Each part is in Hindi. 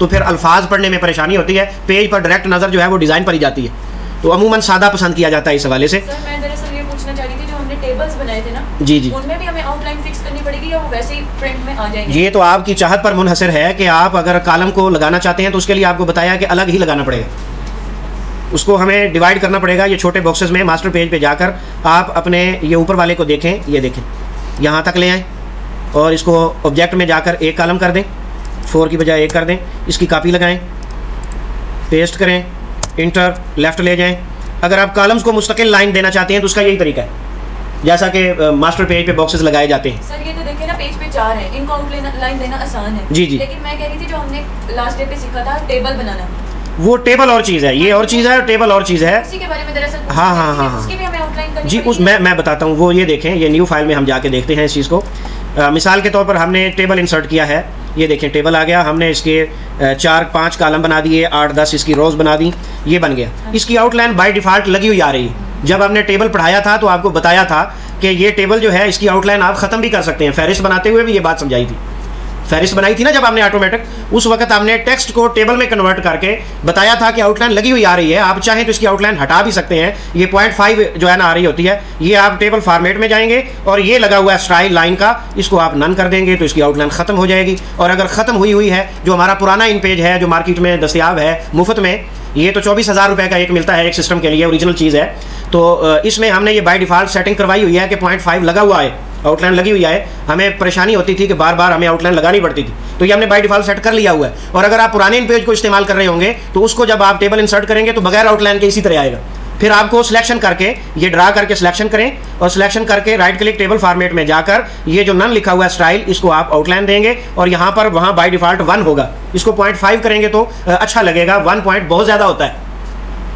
तो फिर अल्फाज पढ़ने में परेशानी होती है, पेज पर डायरेक्ट नज़र जो है वो डिज़ाइन पर ही जाती है, तो अमूमन सादा पसंद किया जाता है इस हवाले से। सर मैं दरअसल ये पूछना चाह रही थी, जो हमने टेबल्स बनाए थे ना, जी जी, उनमें भी हमें आउटलाइन फिक्स करनी पड़ेगी या वो वैसे ही प्रिंट में आ जाएंगे? ये तो आपकी चाहत पर मुनहसर है कि आप अगर कॉलम को लगाना चाहते हैं तो उसके लिए आपको बताया कि अलग ही लगाना पड़ेगा, उसको हमें डिवाइड करना पड़ेगा। ये छोटे बॉक्सेस में मास्टर पेज पे जाकर आप अपने ये ऊपर वाले को देखें, ये देखें, यहाँ तक ले आएँ और इसको ऑब्जेक्ट में जाकर एक कॉलम कर दें, 4 की बजाय 1 कर दें, इसकी कॉपी लगाएं, पेस्ट करें, इंटर, लेफ़्ट ले जाएं। अगर आप कॉलम्स को मुस्तकिल लाइन देना चाहते हैं तो उसका यही तरीका है, जैसा कि मास्टर पेज पे बॉक्सेस लगाए जाते हैं। सर ये तो देखिए ना, पेज पे 4 है, इनको आउटलाइन देना आसान है। जी जी, लेकिन मैं कह रही थी जो हमने लास्ट डे पे सीखा था टेबल बनाना, वो टेबल और चीज़ है, ये और चीज़ है, टेबल और चीज़ है। उसी के बारे में दरअसल हाँ हाँ हाँ हाँ उसकी भी हमें आउटलाइन करनी जी, उस मैं बताता हूँ। वो ये देखें, ये न्यू फाइल में हम जाके देखते हैं इस चीज़ को। मिसाल के तौर पर हमने टेबल इंसर्ट किया है, ये देखें टेबल आ गया, हमने इसके 4-5 कॉलम बना दिए, 8-10 इसकी रोज़ बना दी, ये बन गया। इसकी आउटलाइन बाय डिफ़ॉल्ट लगी हुई आ रही है। जब हमने टेबल पढ़ाया था तो आपको बताया था कि ये टेबल जो है इसकी आउटलाइन आप ख़त्म भी कर सकते हैं, फहरिस्त बनाते हुए भी ये बात समझाई थी। फहरिस्त बनाई थी ना जब आपने ऑटोमेटिक, उस वक्त आपने टेक्स्ट को टेबल में कन्वर्ट करके बताया था कि आउटलाइन लगी हुई आ रही है, आप चाहें तो इसकी आउटलाइन हटा भी सकते हैं। ये 0.5 जो है ना आ रही होती है, ये आप टेबल फॉर्मेट में जाएंगे और ये लगा हुआ है स्टाइल लाइन का, इसको आप नन कर देंगे तो इसकी आउटलाइन ख़त्म हो जाएगी। और अगर ख़त्म हुई है, जो हमारा पुराना इन पेज है जो मार्केट में दस्तियाब है मुफ्त में, ये तो 24,000 रुपये का एक मिलता है एक सिस्टम के लिए, ओरिजिनल चीज़ है। तो इसमें हमने ये बाय डिफ़ॉल्ट सेटिंग करवाई हुई है कि 0.5 लगा हुआ है, आउटलाइन लगी हुई है। हमें परेशानी होती थी कि बार बार हमें आउटलाइन लगानी पड़ती थी, तो ये हमने बाय डिफ़ॉल्ट सेट कर लिया हुआ है। और अगर आप पुराने इन पेज को इस्तेमाल कर रहे होंगे तो उसको जब आप टेबल इंसर्ट करेंगे तो बगैर आउटलाइन के इसी तरह आएगा। फिर आपको सिलेक्शन करके ये ड्रा करके सिलेक्शन करें और सिलेक्शन करके राइट क्लिक टेबल फॉर्मेट में जाकर ये जो नन लिखा हुआ है स्टाइल, इसको आप आउटलाइन देंगे और यहाँ पर वहाँ बाय डिफ़ॉल्ट 1 होगा। इसको 0.5 करेंगे तो अच्छा लगेगा, 1 पॉइंट बहुत ज़्यादा होता है।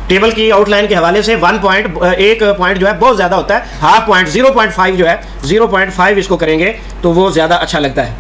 टेबल की आउटलाइन के हवाले से 1 पॉइंट जो है बहुत ज़्यादा होता है। 0.5 पॉइंट 0.5 जो है 0.5 इसको करेंगे तो वो ज़्यादा अच्छा लगता है।